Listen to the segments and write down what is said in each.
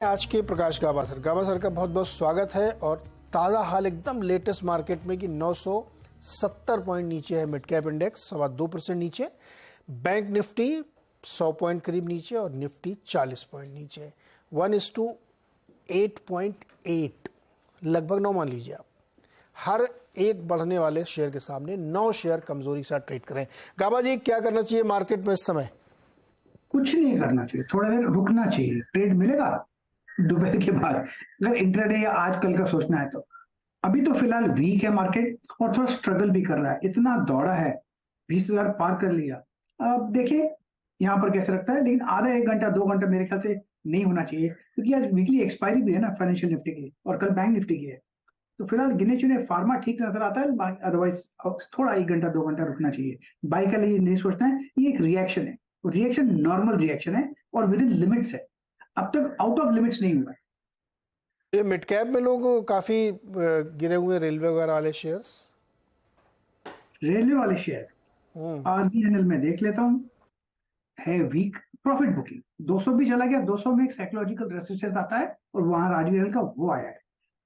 आज के प्रकाश गाबा सर का बहुत बहुत स्वागत है। और ताज़ा हाल एकदम लेटेस्ट मार्केट में कि 970 पॉइंट नीचे है मिड कैप इंडेक्स, 2.25% नीचे। बैंक निफ्टी 100 पॉइंट करीब नीचे और निफ्टी 40 पॉइंट नीचे। 1:8.8 लगभग 9 मान लीजिए आप। हर एक बढ़ने वाले शेयर के सामने 9 शेयर कमजोरी के साथ ट्रेड करें। गाबा जी, क्या करना चाहिए मार्केट में इस समय? कुछ नहीं करना चाहिए, थोड़ा देर रुकना चाहिए। ट्रेड मिलेगा दोपहर के बाद, अगर इंट्राडे या आज कल का सोचना है तो। अभी तो फिलहाल वीक है मार्केट और थोड़ा स्ट्रगल भी कर रहा है, इतना दौड़ा है, 20,000 पार कर लिया। अब देखिए यहाँ पर कैसे रखता है, लेकिन आधा 1 घंटा 2 घंटा मेरे ख्याल से नहीं होना चाहिए, क्योंकि आज वीकली एक्सपायरी भी है ना फाइनेंशियल निफ्टी की, और कल बैंक निफ्टी की है। तो फिलहाल गिने चुने फार्मा ठीक नजर आता है, अदरवाइज थोड़ा 1 घंटा 2 घंटा रुकना चाहिए। बाई का लिए नहीं सोचना है, ये एक रिएक्शन है, रिएक्शन नॉर्मल रिएक्शन है और विद इन लिमिट्स है, अब तक आउट ऑफ लिमिट्स नहीं हुआ। ये मिड कैप में लोग काफी गिरे हुए रेलवे वगैरह वाले शेयर्स, रेलवे वाले शेयर आरबीएनएल में देख लेता हूँ, है वीक, प्रॉफिट बुकिंग 200 भी चला गया, 200 में एक साइकोलॉजिकल रेसिस्टेंस आता है और वहां आरबीएनएल का वो आया है।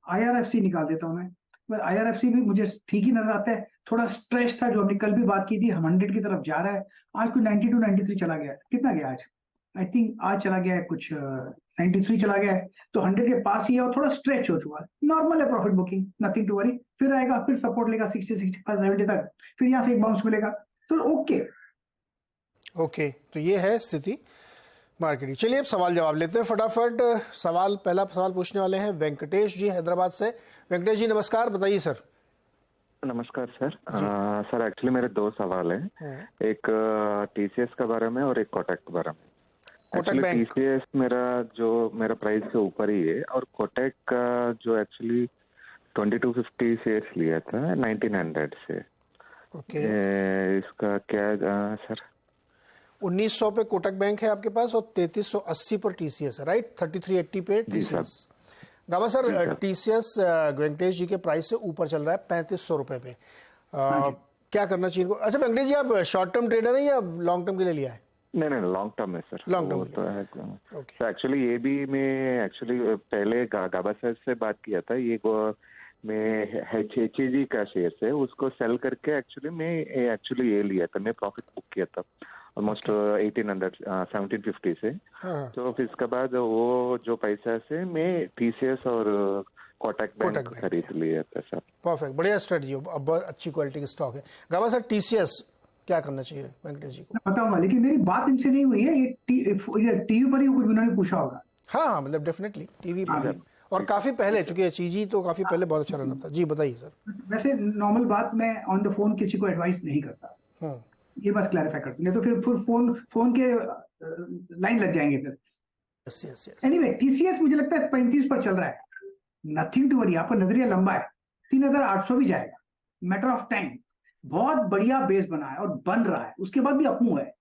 आईआरएफसी निकाल देता हूं मैं, पर आईआरएफसी भी मुझे ठीक ही नजर आता है। थोड़ा स्ट्रेच था, जो हमने कल भी बात की थी, 100 की तरफ जा रहा है। आज कुछ 92 93 चला गया, कितना गया आज? आई थिंक आज चला गया है कुछ 93 चला गया है, तो 100 के पास ही है और थोड़ा स्ट्रेच हो चुका है। नॉर्मल है profit booking, nothing to worry. फिर आएगा, फिर सपोर्ट लेगा 60 65 70 तक, फिर यहाँ से एक बाउंस मिलेगा, तो ओके। तो ये है स्थिति मार्केट की। चलिए अब सवाल जवाब लेते हैं फटाफट। पहला सवाल पूछने वाले हैं वेंकटेश जी हैदराबाद से। वेंकटेश जी नमस्कार, बताइए सर। नमस्कार सर। सर एक्चुअली मेरे 2 सवाल हैं, एक टीसीएस के बारे में और एक कोटक के बारे में। कोटक बैंक, टीसीएस मेरा प्राइस से ऊपर ही है, और कोटक का जो एक्चुअली 2250 शेयर्स लिया था 1900 से। ओके। इसका क्या सर? 1900 पे कोटक बैंक है आपके पास और 3380 पर टीसीएस है, राइट? 3380 पे टीसीएस। गाबा सर, टीसीएस वेंकटेश जी के प्राइस से ऊपर चल रहा है 3500 रुपए पे। क्या करना चाहिए इनको? अच्छा वेंकटेश जी, आप शॉर्ट टर्म ट्रेडर है या लॉन्ग टर्म के लिए लिया है? नहीं, लॉन्ग टर्म है सर। लॉन्ग टर्म तो है। तो एक्चुअली ये भी मैं पहले गाबा सर से बात किया था, ये मैं HEG का शेयर है, उसको सेल करके एक्चुअली ये लिया था, मैं प्रॉफिट बुक किया था ऑलमोस्ट 1750 से। तो फिर इसके बाद वो जो पैसा से मैं टीसीएस और कोटक बैंक खरीद लिया था सर। परफेक्ट, बढ़िया स्ट्रेटजी, अब अच्छी क्वालिटी की स्टॉक है। गाबा सर, टीसीएस क्या करना चाहिए वेंकटेश जी को? बताऊंगा, लेकिन मेरी बात इनसे नहीं हुई है, ये टीवी पर ही कुछ उन्होंने पूछा होगा। हाँ, मतलब डेफिनेटली टीवी पर, और काफी पहले, चूंकि चीजी तो काफी पहले बहुत अच्छा रहा था। जी बताइए सर। वैसे नॉर्मल बात, मैं ऑन द फोन किसी को एडवाइस नहीं करता, ये बस क्लैरिफाई करते हैं, तो फिर फोन के लाइन लग जाएंगे फिर। एनीवे, टीसीएस मुझे लगता है 35 पर चल रहा है, नथिंग टू वरी। आपका नजरिया लंबा है, 3800 भी जाएगा, मैटर ऑफ टाइम। बहुत बढ़िया बेस बना है और बन रहा है, उसके बाद भी अपमूव है।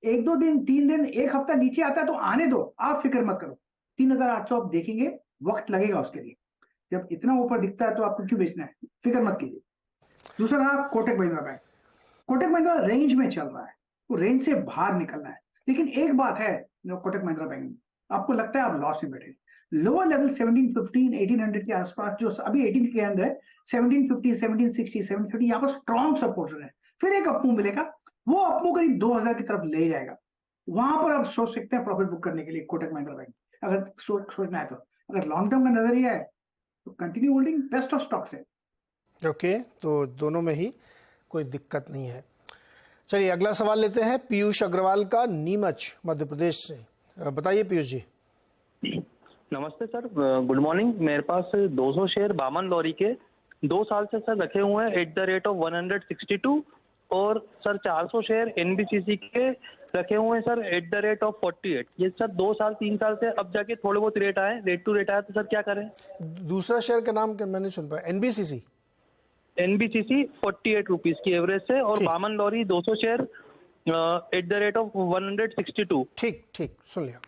1-2 दिन 3 दिन 1 हफ्ता नीचे आता है तो आने दो, आप फिक्र मत करो। 3800 आप देखेंगे, वक्त लगेगा उसके लिए। जब इतना ऊपर दिखता है तो आपको क्यों बेचना है, फिक्र मत कीजिए। दूसरा, कोटक महिंद्रा बैंक, कोटक महिंद्रा रेंज में चल रहा है, वो रेंज से बाहर निकलना है। लेकिन एक बात है कोटक महिंद्रा बैंक में, आपको लगता है आप लॉस में बैठे, लोअर लेवल 1715 1800 के आसपास, जो अभी 18 के अंदर है, 1750 1760 730, यहाँ पर स्ट्रॉन्ग सपोर्टर है। फिर एक अपमूव मिलेगा, वो अपमूव करीब 2000 की तरफ ले जाएगा, वहां पर आप सोच सकते हैं प्रॉफिट बुक करने के लिए कोटक महिंद्रा बैंक, अगर सोचना है तो। अगर लॉन्ग टर्म का नजरिया है तो continue holding, best of stocks है। ओके, तो दोनों में ही कोई दिक्कत नहीं है। चलिए अगला सवाल लेते हैं पीयूष अग्रवाल का, नीमच मध्य प्रदेश से। बताइए पीयूष जी। नमस्ते सर, गुड मॉर्निंग। मेरे पास 200 शेयर बामन लॉरी के 2 साल से सर रखे हुए हैं @162, और सर 400 शेयर एनबीसीसी के रखे हुए हैं सर @48। ये सर 2 साल 3 साल से अब जाके थोड़े बहुत रेट टू रेट आया, तो सर क्या करें? दूसरा शेयर का नाम मैंने सुन पाया, एनबीसीसी 48 रुपीज की एवरेज से, और बामन लॉरी 200 शेयर @162। ठीक, सुन लिया।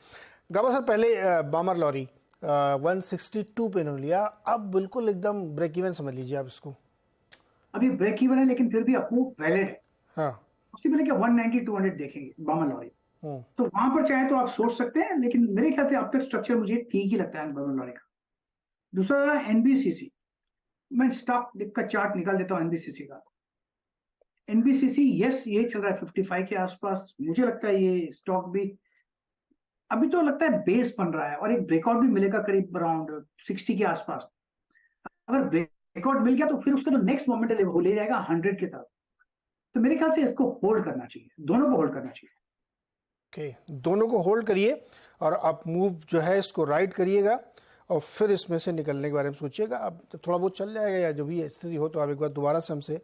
गाबा सर, पहले बामर लॉरी 162 पे इन्होंने लिया, अब बिल्कुल एकदम ब्रेक इवन समझ लीजिए आप इसको। अभी ब्रेक इवन है, लेकिन फिर भी अपमूव वैलिड है। हाँ, उससे पहले क्या 190 200 देखेंगे बामन लॉरी। तो वहां पर चाहे तो आप सोच सकते हैं, लेकिन मेरे ख्याल से अब तक स्ट्रक्चर मुझे ठीक ही लगता है बामन लॉरी का। दूसरा एनबीसीसी, मैं स्टॉक का चार्ट निकाल देता हूँ एनबीसीसी का। एनबीसीसी यस ये चल रहा है 55 के आसपास। मुझे लगता है ये स्टॉक भी अभी तो लगता है बेस बन रहा है और एक ब्रेकआउट भी मिलेगा करीब अराउंड 60 के आसपास। अगर ब्रेकआउट मिल गया तो फिर उसका जो नेक्स्ट मोमेंट है वो ले जाएगा 100 की तरफ। तो मेरे ख्याल से इसको होल्ड करना चाहिए, दोनों को होल्ड करना चाहिए। दोनों को होल्ड करिए और आप मूव जो है इसको राइट करिएगा और फिर इसमें से निकलने के बारे में सोचिएगा। अब तो थोड़ा बहुत चल जाएगा या जो भी स्थिति हो तो आप एक बार दोबारा से हमसे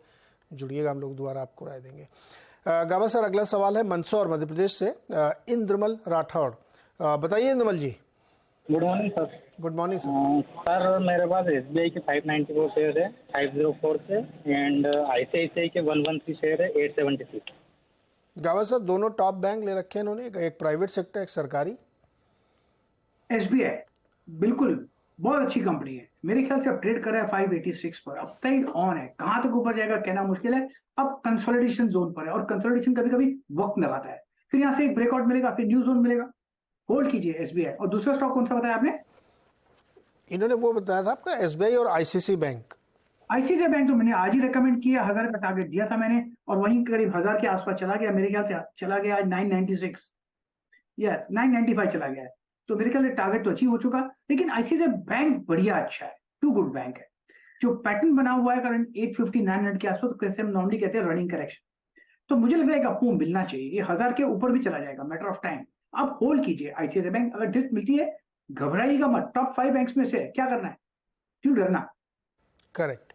जुड़िएगा, हम लोग दोबारा आपको राय देंगे। गाबा सर, अगला सवाल है मंदसौर मध्य प्रदेश से इंद्रमल राठौड़। बताइए Indramal ji. Good morning sir. Good morning sir. Sir मेरे पास SBI के 594 शेयर है 504 से, एंड ICICI के 113 शेयर है 876। गावा सर, दोनों टॉप बैंक ले रखे हैं इन्होंने, एक प्राइवेट सेक्टर एक सरकारी। SBI बिल्कुल बहुत अच्छी कंपनी है, मेरे ख्याल से अब ट्रेड कर रहा है 586 पर, अब टाइट ऑन है। कहां तक ऊपर जाएगा कहना मुश्किल है। अब कंसोलिडेशन जोन पर है और कंसोलिडेशन कभी कभी वक्त लगाता है, फिर यहां से एक ब्रेकआउट मिलेगा, फिर न्यू जोन मिलेगा। होल्ड कीजिए SBI। और दूसरा स्टॉक कौन सा बताया आपने? इन्होंने वो बताया था आपका SBI और ICICI बैंक। ICICI बैंक तो मैंने आज ही रेकमेंड किया, 1000 का टारगेट दिया था मैंने और वहीं करीब 1000 के आसपास चला गया। मेरे ख्याल से चला गया आज 996, यस 995 चला गया है। तो मेरे ख्याल से टारगेट तो अचीव हो चुका। लेकिन ICICI बैंक बढ़िया अच्छा है, टू गुड बैंक है। जो पैटर्न बना हुआ है करंट 850 900 के आसपास, तो कैसे हम नॉर्मली कहते हैं रनिंग करेक्शन, तो मुझे लगता है कि आपको मिलना चाहिए। ये 1000 के ऊपर भी चला जाएगा, मैटर ऑफ टाइम। आप होल्ड कीजिए ICICI बैंक। अगर डिप मिलती है घबराइएगा मत, टॉप 5 बैंक्स में से है, क्या करना है, क्यों डरना। करेक्ट।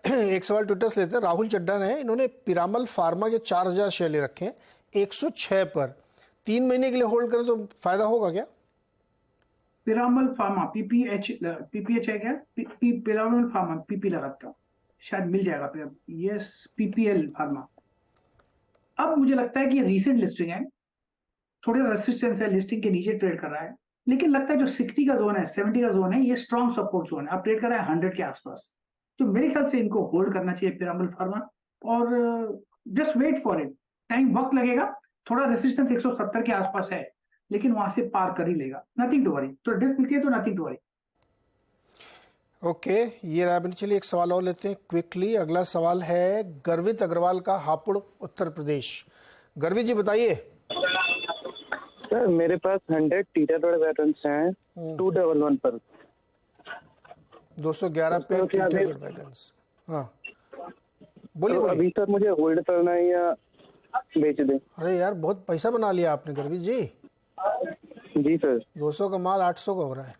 एक सवाल ट्विटर से लेते हैं, राहुल चड्डा ने, इन्होंने पिरामल फार्मा के 4000 शेयर ले रखे हैं 106 पर, 3 महीने के लिए होल्ड करें तो फायदा होगा क्या? पिरामल फार्मा PPH है क्या? पिरामल फार्मा PP लगाता हूं, शायद मिल जाएगा। Yes PPL pharma. अब मुझे लगता है कि रीसेंट लिस्टिंग है, थोड़े रेसिस्टेंस है, लिस्टिंग के नीचे ट्रेड कर रहा है, लेकिन लगता है जो 60 का जोन है 70 का जोन है ये स्ट्रॉन्ग सपोर्ट जोन है। अब ट्रेड कर रहा है 100 के आसपास, तो मेरे ख्याल से इनको होल्ड करना चाहिए पिरामल फार्मा। और just wait for it, time वक्त लगेगा, थोड़ा रेसिस्टेंस 170 के आसपास है, लेकिन वहां से पार कर ही लेगा, नथिंग टू वरी। तो डिप मिलती है तो नथिंग टू वरी। ओके, ये रहा। चलिए एक सवाल और लेते हैं क्विकली। अगला सवाल है गर्वित अग्रवाल का, हापुड़ उत्तर प्रदेश। गर्वित जी बताइए। सर मेरे पास 100 टीटर वैगन्स हैं 211 पर, 211 पे टीटर वैगन्स। हाँ बोलिए तो बोलिए। अभी सर मुझे होल्ड करना है या बेच दें? अरे यार बहुत पैसा बना लिया आपने गर्वित जी। जी सर। 200 का माल 800 का हो रहा है।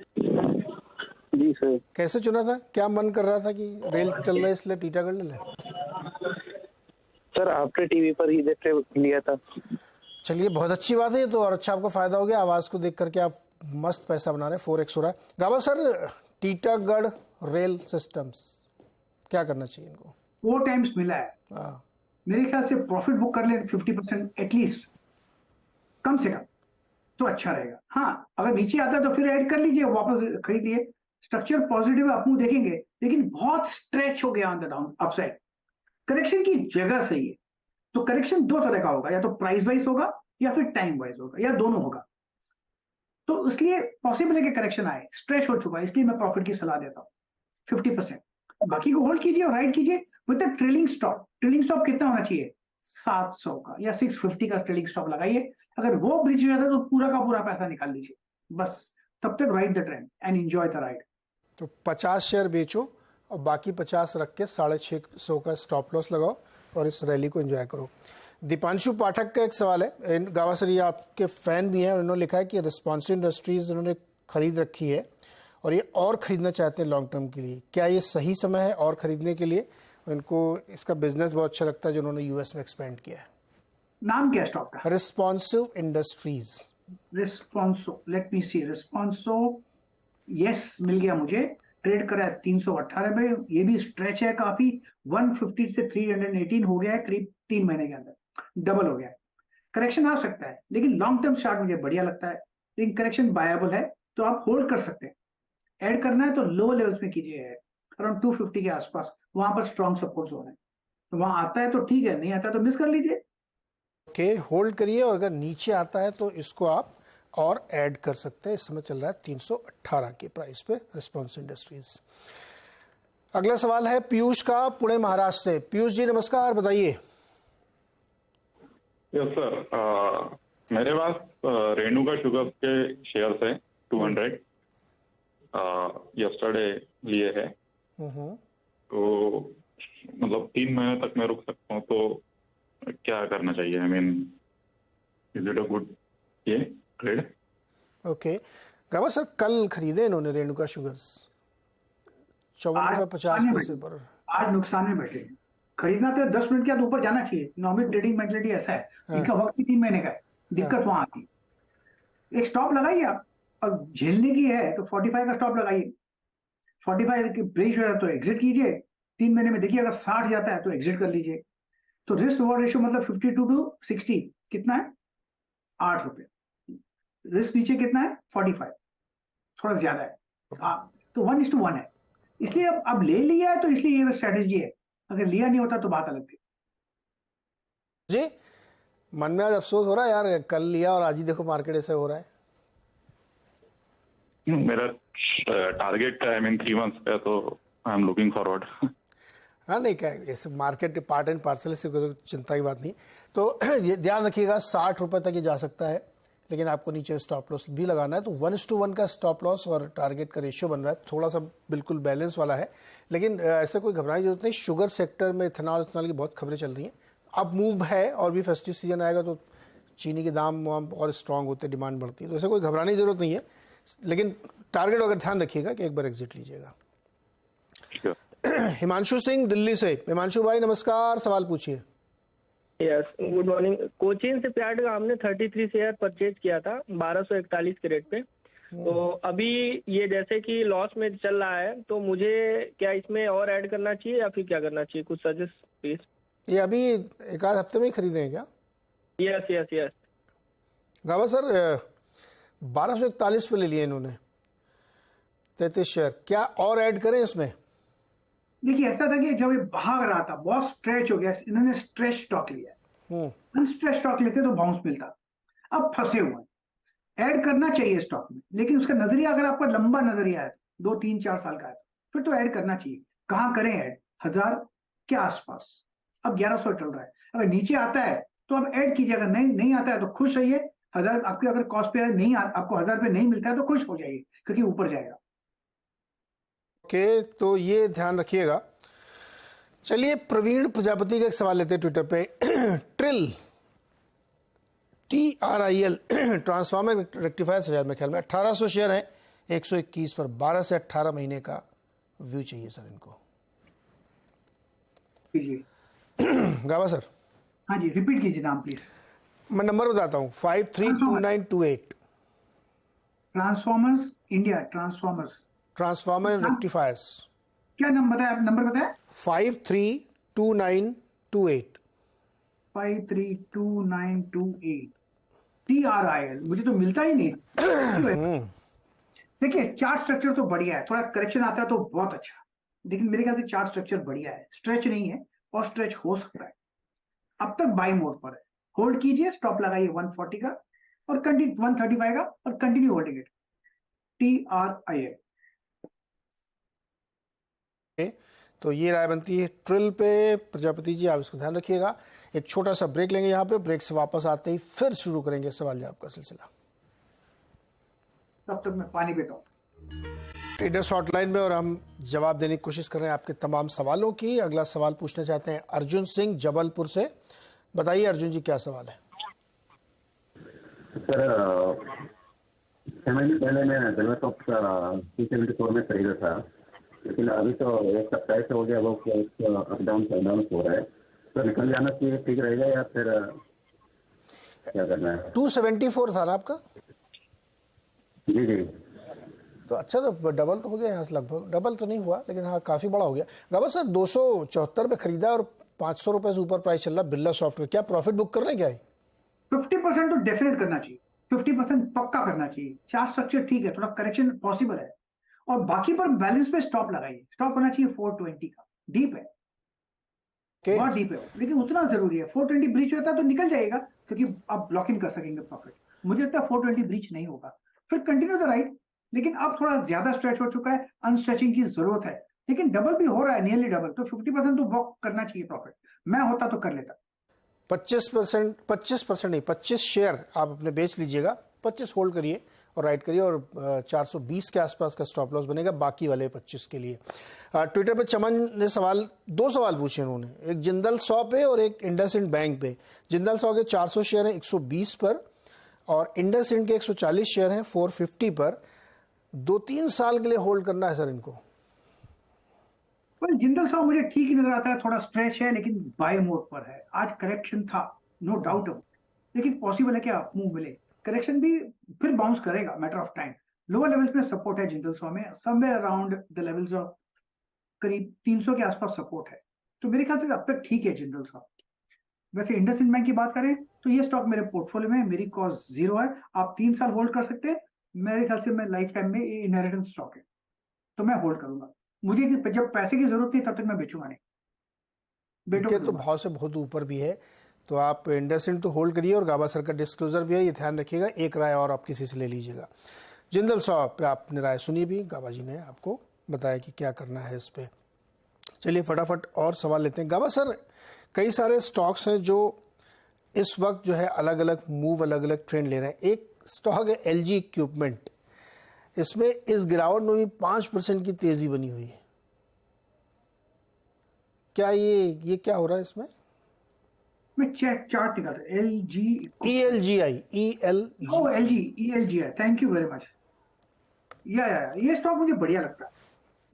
जी सर। कैसे चुना था, क्या मन कर रहा था कि रेल चल रहा है इसलिए टीटागढ़ ले लें? सर आपके टीवी पर ही देख के लिया था। चलिए बहुत अच्छी बात है ये तो, और अच्छा आपको फायदा हो गया। आवाज को देख करके आप मस्त पैसा बना रहे हैं, 4x हो रहा है। गावा सर, टीटागढ़ रेल सिस्टम्स क्या करना चाहिए इनको? 4 टाइम्स मिला है, हाँ मेरे ख्याल से प्रॉफिट बुक कर ले 50% एटलीस्ट, कम से कम, तो अच्छा रहेगा। हाँ अगर नीचे आता है तो फिर ऐड कर लीजिए, वापस खरीदिए। स्ट्रक्चर पॉजिटिव है, अपू देखेंगे, लेकिन बहुत स्ट्रेच हो गया on the down upside. Correction की जगह सही है, तो करेक्शन 2 तरह का होगा, या तो प्राइस वाइज होगा या फिर टाइम वाइज होगा, या दोनों होगा। तो इसलिए पॉसिबल है कि करेक्शन आए, स्ट्रेच हो चुका है, इसलिए मैं प्रॉफिट की सलाह देता हूँ 50%। बाकी को होल्ड कीजिए और राइट कीजिए with trailing stop. Trailing stop कितना होना चाहिए? 700 का या 650 का ट्रेलिंग स्टॉप लगाइए। अगर वो ब्रिज हो जाता है तो पूरा का पूरा पैसा निकाल लीजिए, बस तब तक ride the trend and enjoy the ride. तो 50 शेयर बेचो और बाकी 50 रख के 650 का स्टॉप लॉस लगाओ और इस रैली को एंजॉय करो। दीपांशु पाठक का एक सवाल है, गावा सर ये आपके फैन भी हैं और इन्होंने लिखा है कि रिस्पॉन्सिव इंडस्ट्रीज इन्होंने खरीद रखी है और ये और खरीदना चाहते हैं लॉन्ग टर्म के लिए। क्या ये सही समय है और खरीदने के लिए? इनको इसका बिजनेस बहुत अच्छा लगता है जो उन्होंने US में एक्सपेंड किया है। नाम क्या स्टॉक का? Responsive industries. Responso, let me see. Responso yes मिल गया मुझे, ट्रेड करा है 318 में, ये भी स्ट्रेच है काफी। 150 से 318 हो गया है करीब 3 महीने के अंदर, डबल हो गया है। करेक्शन आ सकता है, लेकिन लॉन्ग टर्म चार्ट मुझे बढ़िया लगता है। लेकिन करेक्शन बायबल है तो आप होल्ड कर सकते हैं। ऐड करना है तो लो लेवल्स में कीजिए, अराउंड 250 के आसपास, वहां पर स्ट्रॉन्ग सपोर्ट जोन है। तो वहां आता है तो ठीक है, नहीं आता तो मिस कर लीजिए। ओके ओके, होल्ड करिए और अगर नीचे आता है तो इसको आप और ऐड कर सकते हैं। इस समय चल रहा है 318 के प्राइस पे रिस्पांस इंडस्ट्रीज। अगला सवाल है पीयूष का, पुणे महाराष्ट्र से। पीयूष जी नमस्कार, बताइए। यस सर, मेरे पास रेणुका शुगर के शेयर्स है 200, यस्टरडे लिए है, तो मतलब 3 महीने तक मैं रुक सकता हूँ, तो क्या करना चाहिए? I mean is it a good ये ट्रेड? ओके, गावा सर कल खरीदे इन्होंने रेणुका शुगर्स 54.50 पर। आज नुकसान में बैठे। खरीदना तो 10 मिनट के बाद ऊपर जाना चाहिए। नॉर्मल ट्रेडिंग मेंटलिटी ऐसा है, इनका वक्त भी 3 महीने का है। दिक्कत वहां आती, एक स्टॉप लगाइए आप, और झेलने की है तो 45 का स्टॉप लगाइए। 45 की ब्रेक हो जाए तो एग्जिट कीजिए। 3 महीने में देखिए अगर 60 जाता है तो एग्जिट कर लीजिए। तो रिस्क रिवॉर्ड रेशियो मतलब 52 to 60 कितना है? 8 रुपए। रिस्क नीचे कितना है? 45, थोड़ा ज्यादा है। तो 1:1 है। इसलिए अब ले लिया है तो इसलिए ये स्ट्रेटेजी है। अगर लिया नहीं होता तो बात अलग थी। जी मन में आज अफसोस हो रहा है यार, कल लिया और आज ही देखो मार्केट ऐसे हो रहा है। मेरा टारगेट आई मीन 3 मंथ्स पे, तो आई एम लुकिंग फॉरवर्ड। हाँ नहीं, क्या ऐसे मार्केट पार्ट एंड पार्सल, से कोई चिंता की बात नहीं। तो ये ध्यान रखिएगा 60 रुपए तक ये जा सकता है, लेकिन आपको नीचे स्टॉप लॉस भी लगाना है। तो 1:1 का स्टॉप लॉस और टारगेट का रेशियो बन रहा है, थोड़ा सा बिल्कुल बैलेंस वाला है। लेकिन ऐसे कोई घबराने की जरूरत नहीं। शुगर सेक्टर में इथेनॉल की बहुत खबरें चल रही हैं। अब मूव है और भी फेस्टिव सीजन आएगा तो चीनी के दाम और स्ट्रांग होते, डिमांड बढ़ती है, तो ऐसे कोई घबराने की जरूरत नहीं है। लेकिन टारगेट अगर ध्यान रखिएगा कि एक बार एग्जिट लीजिएगा। हिमांशु सिंह दिल्ली से। हिमांशु भाई नमस्कार, सवाल पूछिए। Yes, good morning. Cochin shipyard का हमने 33 शेयर परचेज किया था 1241 के रेट पे। तो अभी ये जैसे कि लॉस में चल रहा है, तो मुझे क्या इसमें और ऐड करना चाहिए या फिर क्या करना चाहिए? कुछ सजेस्ट प्लीज। ये अभी एक आध हफ्ते में ही खरीदे हैं क्या? Yes yes yes. गावा सर 1241 पे ले लिए इन्होंने 33 शेयर, क्या और ऐड करें इसमें? देखिए ऐसा था कि जब ये भाग रहा था बहुत स्ट्रेच हो गया, इन्होंने स्ट्रेच स्टॉक लिया। अनस्ट्रेच स्टॉक लेते तो बाउंस मिलता। अब फंसे हुए हैं। ऐड करना चाहिए स्टॉक में, लेकिन उसका नजरिया अगर आपका लंबा नजरिया है 2, 3, 4 साल का है फिर तो ऐड करना चाहिए। कहाँ करें ऐड? 1000 के आसपास। अब 1100 चल रहा है। अगर नीचे आता है तो अब ऐड कीजिए, अगर नहीं आता है तो खुश रहिए। 1000 आपके अगर कॉस्ट पे नहीं आपको 1000 पे नहीं मिलता है तो खुश हो जाइए, क्योंकि ऊपर जाएगा। ओके, तो ये ध्यान रखिएगा। चलिए प्रवीण प्रजापति का एक सवाल लेते हैं ट्विटर पे। ट्रिल TRIL ट्रांसफार्मर रेक्टिफायर शेयर में ख्याल में 1800 शेयर है 121 पर। 12 से 18 महीने का व्यू चाहिए सर इनको। गावा सर। हाँ जी, रिपीट कीजिए नाम प्लीज। मैं नंबर बताता हूँ 532928। Transformers India, transformer and rectifiers. क्या नाम बताया? नंबर बताया 532928। 532928 TRIL। मुझे तो मिलता ही नहीं। देखिए चार्ट स्ट्रक्चर तो बढ़िया है, थोड़ा करेक्शन आता है तो बहुत अच्छा, लेकिन मेरे ख्याल से चार्ट स्ट्रक्चर बढ़िया है, स्ट्रेच नहीं है और स्ट्रेच हो सकता है। अब तक बाई मोड पर है, होल्ड कीजिए, स्टॉप लगाइए 140 का और कंटिन्यू 135 का और कंटिन्यू होल्डिंग इट। TRIL। तो ये राय बनती है ट्रिल पे। प्रजापति जी आप इसको ध्यान रखिएगा। एक छोटा सा ब्रेक लेंगे यहाँ पे, ब्रेक से वापस आते ही फिर शुरू करेंगे सवाल जवाब का सिलसिला। तब तक मैं पानी पीता हूँ। ट्रेडर्स हॉटलाइन में, और हम जवाब देने की कोशिश कर रहे हैं आपके तमाम सवालों की। अगला सवाल पूछना चाहते हैं अर्जुन सिंह जबलपुर से। बताइए अर्जुन जी क्या सवाल है? सर 6 महीने पहले मैं डेलवेट ऑफ 274 में खरीदा था, लेकिन अभी तो एक सप्ताह से हो गया वो अप डाउन हो रहा है, तो निकल जाना चाहिए, ठीक रहेगा या फिर क्या करना है? 274 था ना आपका? जी जी। तो अच्छा, तो डबल तो हो गया यहाँ से, लगभग डबल तो नहीं हुआ लेकिन हाँ काफ़ी बड़ा हो गया। गबर सर 274 पे खरीदा और 500 रुपये से ऊपर प्राइस चल रहा बिरला सॉफ्टवेयर, क्या प्रॉफिट बुक कर रहे हैं क्या? 50% तो डेफिनेट करना चाहिए, 50% पक्का करना चाहिए। चार्ट स्ट्रक्चर ठीक है, थोड़ा करेक्शन पॉसिबल है, और बाकी पर बैलेंस पे स्टॉप लगाइए। स्टॉप होना चाहिए 420 का, डीप है बहुत डीप है, लेकिन उतना जरूरी है। 420 ब्रीच होता है तो निकल जाएगा, क्योंकि आप ब्लॉक इन कर सकेंगे प्रॉफिट। मुझे लगता है 420 ब्रीच नहीं होगा, फिर कंटिन्यू द राइट, लेकिन अब थोड़ा ज्यादा स्ट्रेच हो चुका है, अनस्ट्रेचिंग की जरूरत है, लेकिन डबल भी हो रहा है, नियरली डबल, तो 50% तो वॉक करना चाहिए प्रॉफिट। मैं होता तो कर लेता। 25% नहीं, 25 शेयर आप अपने बेच लीजिएगा, 25 होल्ड करिए और राइट करिए, और 420 के आसपास का स्टॉप लॉस बनेगा बाकी वाले 25 के लिए। ट्विटर पे चमन ने दो सवाल पूछे उन्होंने, एक जिंदल 100 पे और एक इंडसइंड बैंक पे। जिंदल 100 के 400 शेयर हैं 120 पर, और इंडसइंड के 140 शेयर हैं 450 पर। 2-3 साल के लिए होल्ड करना है सर इनको? जिंदल 100 मुझे ठीक ही नजर आता है, थोड़ा स्ट्रेच है लेकिन बाय मोड पर है। आज करेक्शन था, नो डाउट, लेकिन पॉसिबल है कि आप मूव मिले, करेक्शन भी फिर बाउंस करेगा, matter of time. Lower levels में सपोर्ट है जिंदल 100 में, somewhere around the levels of करीब 300 के आसपास सपोर्ट है, तो मेरे ख्याल से अब तक ठीक है जिंदल 100। वैसे इंडसइंड बैंक की बात करें तो ये स्टॉक मेरे पोर्टफोलियो में, मेरी कॉस्ट 0 है, आप 3 साल होल्ड कर सकते हैं। मेरे ख्याल से मैं लाइफ टाइम में, इनहेरिटेंस स्टॉक है तो मैं होल्ड करूंगा। मुझे जब पैसे की जरूरत नहीं तब तक मैं बेचूंगा नहीं। बेटो तो भाव से बहुत ऊपर भी है, तो आप इंडसइंड तो होल्ड करिए, और गाबा सर का डिस्क्लोजर भी है, ये ध्यान रखिएगा। एक राय और आप किसी से ले लीजिएगा। जिंदल 100 पे आपने राय सुनी भी, गाबा जी ने आपको बताया कि क्या करना है इस पे। चलिए फटाफट और सवाल लेते हैं। गाबा सर, कई सारे स्टॉक्स हैं जो इस वक्त जो है अलग अलग मूव, अलग अलग ट्रेंड ले रहे हैं। एक स्टॉक है LG इक्विपमेंट, इसमें इस गिरावट में भी 5% की तेजी बनी हुई है। क्या ये क्या हो रहा है इसमें? मैं चार्ट निकालता हूं। LG ELGI, thank you very much. ये स्टॉक मुझे बढ़िया लगता है,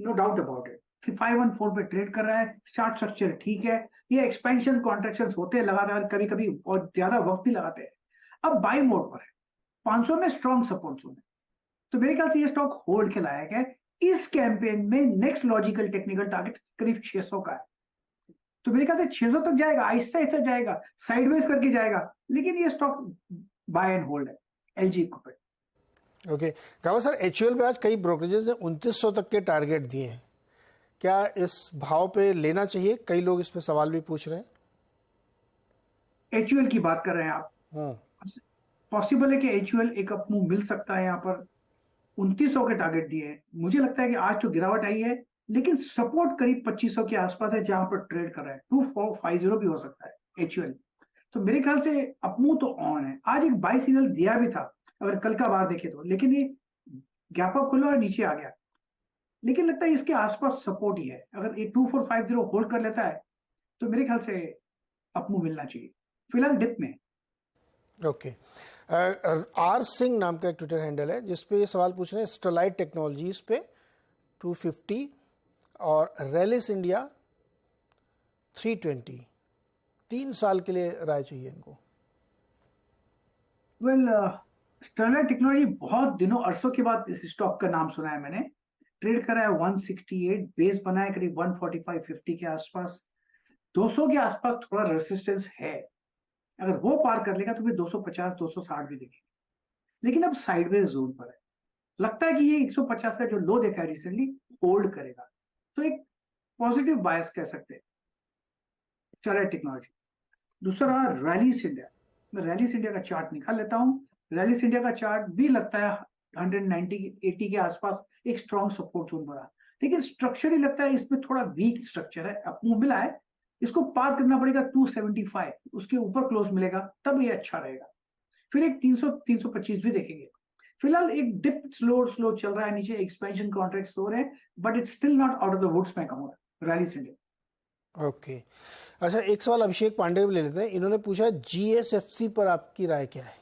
नो डाउट अबाउट इट। 514 पे ट्रेड कर रहा है, चार्ट स्ट्रक्चर ठीक है, ये एक्सपेंशन कॉन्ट्रैक्शन होते हैं लगातार, कभी कभी और ज्यादा वक्त भी लगाते हैं। अब बाय मोड पर है, 500 में स्ट्रॉन्ग सपोर्ट जोन है, तो मेरे ख्याल से ये स्टॉक होल्ड के लायक है। इस कैंपेन में नेक्स्ट लॉजिकल टेक्निकल टारगेट करीब 600 का है, तो मेरे ख्याल से 600 तक जाएगा, आहिस्ता आहिस्ता जाएगा, साइडवेज करके जाएगा, लेकिन ये स्टॉक बाय एंड होल्ड है, LG इक्विपमेंट। ओके गावा सर, HUL पे आज कई ब्रोकरेजेस ने 2900 तक के टारगेट दिए हैं, क्या इस भाव पे लेना चाहिए? कई लोग इस पे सवाल भी पूछ रहे हैं। HUL की बात कर रहे हैं आप? पॉसिबल है कि HUL एक अप मूव मिल सकता है, यहाँ पर 2900 के टारगेट दिए हैं। मुझे लगता है कि आज तो गिरावट आई है, लेकिन सपोर्ट करीब 2500 के आसपास है जहां पर ट्रेड कर रहा है। 2450 भी हो सकता है HUL, तो मेरे ख्याल से अप मूव तो ऑन है। आज एक बाय सिग्नल दिया भी था अगर कल का बार देखे तो, लेकिन ये गैप अप खुला और नीचे आ गया, लेकिन लगता है इसके आसपास सपोर्ट ही है। अगर ये 2450 होल्ड कर लेता है तो मेरे ख्याल से अप मूव मिलना चाहिए, फिलहाल डिप में। ओके आर सिंह नाम का एक ट्विटर हैंडल है जिसपे ये सवाल पूछ रहे हैं, स्टरलाइट टेक्नोलॉजीज पे 250 और रेलिस इंडिया 320, 3 साल के लिए राय चाहिए इनको। स्टरलाइट टेक्नोलॉजी बहुत दिनों अरसों के बाद इस स्टॉक का नाम सुना है मैंने। ट्रेड करा है 168, बेस बना है करीब 145-50 के आसपास, 200 के आसपास थोड़ा रेसिस्टेंस है। अगर वो पार कर लेगा तो फिर 250-260 भी दिखेंगे, लेकिन अब साइडवेज जोन पर है। लगता है कि ये 150 का जो लो देखा है रिसेंटली होल्ड करेगा, तो एक पॉजिटिव बायस कह सकते हैं स्टरलाइट टेक्नोलॉजी। दूसरा रैलिस इंडिया, मैं रैलिस इंडिया का चार्ट निकाल लेता हूं। रैलिस इंडिया का चार्ट भी लगता है 190-80 के आसपास एक स्ट्रॉन्ग सपोर्ट जोन बना, लेकिन स्ट्रक्चरली लगता है इसमें थोड़ा वीक स्ट्रक्चर है। अब मूव मिला है, इसको पार करना पड़ेगा 275, उसके ऊपर क्लोज मिलेगा तब ये अच्छा रहेगा। फिर एक 300-325 भी देखेंगे। फिलहाल एक डिप स्लो चल रहा है नीचे, एक्सपेंशन कॉन्ट्रैक्ट्स हो रहे हैं, but it's still not out of the woods मैं कहूंगा रैलिस इंडिया। ओके अच्छा, एक सवाल अभिषेक पांडे भी ले लेते हैं। इन्होंने पूछा GSFC पर आपकी राय क्या है?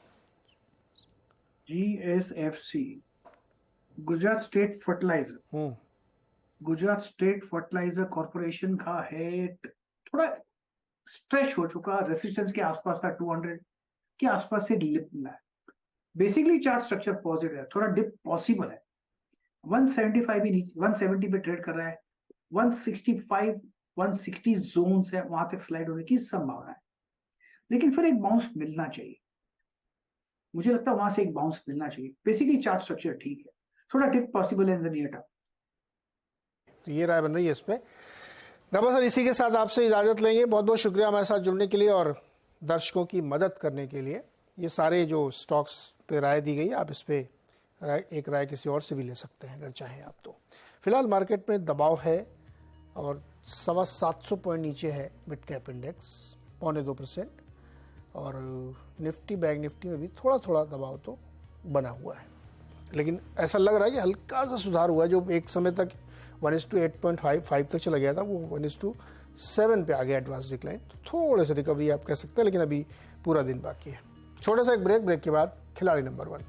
GSFC Gujarat state fertilizer, Gujarat state fertilizer corporation का है, थोड़ा स्ट्रेच हो चुका, रेसिस्टेंस के आसपास था, 200 के आसपास से डिप मिला है। बेसिकली चार्ट स्ट्रक्चर पॉजिटिव है, थोड़ा डिप पॉसिबल है। 175 भी नीचे, 170 पे ट्रेड कर रहा है, 165-160 जोन है, वहां तक स्लाइड होने की संभावना है, लेकिन फिर एक बाउंस मिलना चाहिए। मुझे लगता है वहां से एक बाउंस मिलना चाहिए। बेसिकली चार्ट स्ट्रक्चर ठीक है, थोड़ा डिप पॉसिबल है इन द नियर टर्म। तो ये राय बन रही है इस पे। गाबा सर, इसी के साथ आपसे इजाजत लेंगे। बहुत बहुत शुक्रिया हमारे साथ जुड़ने के लिए, और दर्शकों की मदद करने के लिए ये सारे जो स्टॉक्स पे राय दी गई, आप इस पे एक राय किसी और से भी ले सकते हैं अगर चाहें आप तो। फिलहाल मार्केट में दबाव है और 725 पॉइंट नीचे है मिड कैप इंडेक्स 0.25%, और निफ्टी बैंक निफ्टी में भी थोड़ा थोड़ा दबाव तो बना हुआ है, लेकिन ऐसा लग रहा है कि हल्का सा सुधार हुआ है। जो एक समय तक 1:8.5 तक चला गया था वो 1:7 पे आ गया एडवांस डिक्लाइन, तो थोड़े से रिकवरी आप कह सकते हैं, लेकिन अभी पूरा दिन बाकी है। छोटा सा एक ब्रेक के बाद खिलाड़ी नंबर 1।